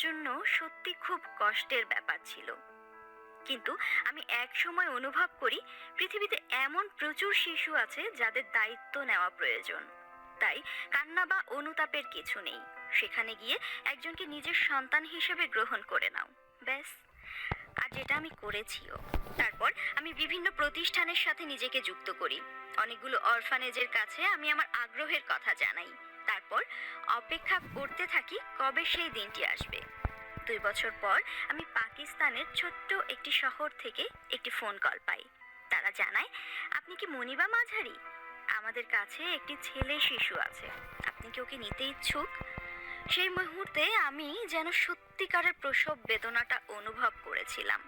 জন্য সত্যি খুব কষ্টের ব্যাপার ছিল। কিন্তু আমি এক সময় অনুভব করি পৃথিবীতে এমন প্রচুর শিশু আছে যাদের দায়িত্ব নেওয়া প্রয়োজন। তাই কান্না বা অনুতাপের কিছু নেই। সেখানে গিয়ে একজনকে নিজের সন্তান হিসেবে গ্রহণ করে নাও, ব্যাস। আর যেটা আমি করেছিও। তারপর আমি বিভিন্ন প্রতিষ্ঠানের সাথে নিজেকে যুক্ত করি। অনেকগুলো অরফানেজের কাছে আমি আমার আগ্রহের কথা জানাই। তারপর অপেক্ষা করতে থাকি কবে সেই দিনটি আসবে। 2 বছর পর আমি পাকিস্তানের ছোট্ট একটি শহর থেকে একটি ফোন কল পাই। তারা জানায়, আপনি কি মনিবা মাঝারি? আমাদের কাছে একটি ছেলে শিশু আছে, আপনি কি ওকে নিতে ইচ্ছুক? সেই মুহূর্তে আমি যেন সত্যিকারের প্রসব বেদনাটা অনুভব করেছিলাম।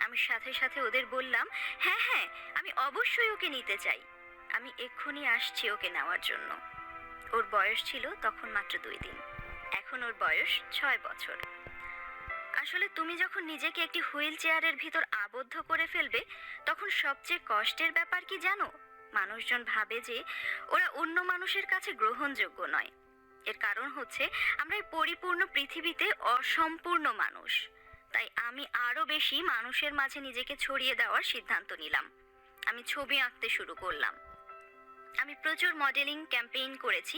আমি সাথে সাথে ওদের বললাম, হ্যাঁ হ্যাঁ, আমি অবশ্যই ওকে নিতে চাই। আমি এক্ষুনি আসছি ওকে নেওয়ার জন্য। ওর বয়স ছিল তখন মাত্র 2 দিন। এখন ওর বয়স 6 বছর। আসলে তুমি যখন নিজেকে একটি হুইল চেয়ারের ভিতর আবদ্ধ করে ফেলবে, তখন সবচেয়ে কষ্টের ব্যাপার কি জানো? মানুষজন ভাবে যে ওরা অন্য মানুষের কাছে গ্রহণযোগ্য নয়। এর কারণ হচ্ছে আমরা এই পরিপূর্ণ পৃথিবীতে অসম্পূর্ণ মানুষ। তাই আমি আরো বেশি মানুষের মাঝে নিজেকে ছড়িয়ে দেওয়ার সিদ্ধান্ত নিলাম। আমি ছবি আঁকতে শুরু করলাম। আমি প্রচুর মডেলিং ক্যাম্পেইন করেছি।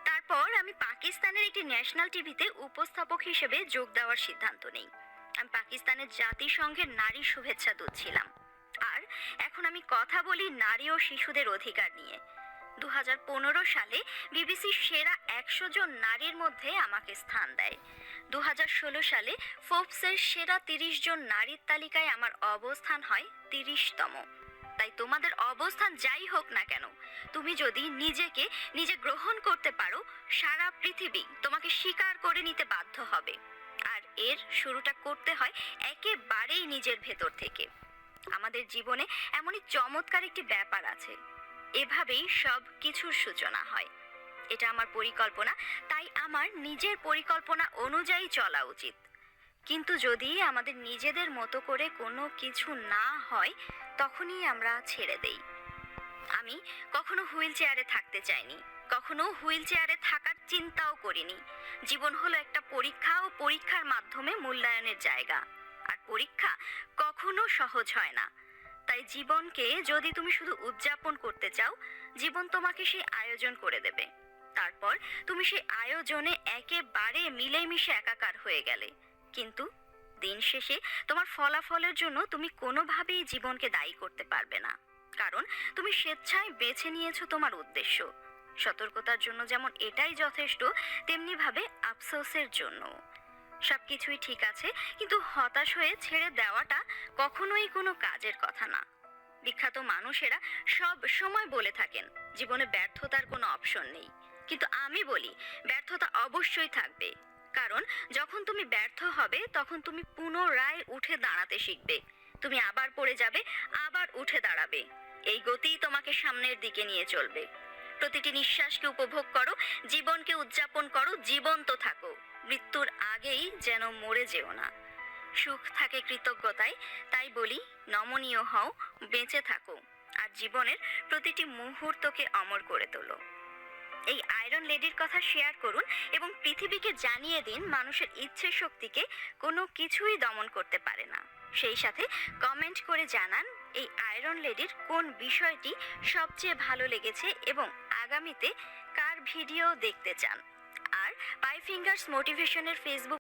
তারপর আমি পাকিস্তানের একটি ন্যাশনাল টিভিতে উপস্থাপক হিসেবে যোগ দেওয়ার সিদ্ধান্ত নেই। আমি পাকিস্তানের জাতিসংঘের নারী শুভেচ্ছা দূত ছিলাম। আর এখন আমি কথা বলি নারী ও শিশুদের অধিকার নিয়ে। 2015 সালে বিবিসি সেরা 100 জন নারীর মধ্যে আমাকে স্থান দেয়। 2016 সালে ফোর্বসের সেরা 30 জন নারীর তালিকায় আমার অবস্থান হয় 30তম। তাই তোমাদের অবস্থান যাই হোক না কেন, তুমি যদি নিজেকে নিজে গ্রহণ করতে পারো, সারা পৃথিবী তোমাকে স্বীকার করে নিতে বাধ্য হবে। আর এর শুরুটা করতে হয় একেবারেই নিজের ভেতর থেকে। আমাদের জীবনে এমনই চমৎকার একটি ব্যাপার আছে, এভাবেই সব কিছুর সূচনা হয়। এটা আমার পরিকল্পনা, তাই আমার নিজের পরিকল্পনা অনুযায়ী চলা উচিত। কিন্তু যদি আমাদের নিজেদের মতো করে কোনো কিছু না হয়, তখনই আমরা ছেড়ে দেই। আমি কখনো হুইল চেয়ারে থাকতে চাইনি, কখনো হুইল চেয়ারে থাকার চিন্তাও করিনি। জীবন হলো একটা পরীক্ষা, ও পরীক্ষার মাধ্যমে মূল্যায়নের জায়গা। আর পরীক্ষা কখনো সহজ হয় না। তাই জীবনকে যদি তুমি শুধু উদযাপন করতে চাও, জীবন তোমাকে সেই আয়োজন করে দেবে। তারপর তুমি সেই আয়োজনে একেবারে মিলেমিশে একাকার হয়ে গেলে। কিন্তু দিন শেষে তোমার ফলাফলের জন্য তুমি কোনোভাবেই জীবনকে দায়ী করতে পারবে না। কারণ তুমি স্বেচ্ছায় বেছে নিয়েছো তোমার উদ্দেশ্য। সতর্কতার জন্য যেমন এটাই যথেষ্ট, তেমনি ভাবে আফসোসের জন্য। সবকিছুই ঠিক আছে, কিন্তু হতাশ হয়ে ছেড়ে দেওয়াটা কখনোই কোনো কাজের কথা না। বিখ্যাত মানুষেরা সব সময় বলে থাকেন জীবনে ব্যর্থতার কোনো অপশন নেই। কিন্তু আমি বলি ব্যর্থতা অবশ্যই থাকবে। কারণ যখন তুমি ব্যর্থ হবে, তখন তুমি পুনরায় উঠে দাঁড়াতে শিখবে। তুমি আবার পড়ে যাবে, আবার উঠে দাঁড়াবে। এই গতিই তোমাকে সামনের দিকে নিয়ে চলবে। প্রতিটি নিঃশ্বাসকে উপভোগ করো, জীবনকে উদযাপন করো, জীবন্ত থাকো। মৃত্যুর আগেই যেন মরে যেও না। সুখ থাকে কৃতজ্ঞতায়। তাই বলি, নমনীয় হও, বেঁচে থাকো, আর জীবনের প্রতিটি মুহূর্তকে অমর করে তোলো। এই আয়রন লেডির কথা শেয়ার করুন এবং পৃথিবীকে জানিয়ে দিন মানুষের ইচ্ছে শক্তিকে কোনো কিছুই দমন করতে পারে না। সেই সাথে কমেন্ট করে জানান এই আয়রন লেডির কোন বিষয়টি সবচেয়ে ভালো লেগেছে এবং আগামীতে কার ভিডিও দেখতে চান। আর 5 ফিঙ্গার্স মোটিভেশনের ফেসবুক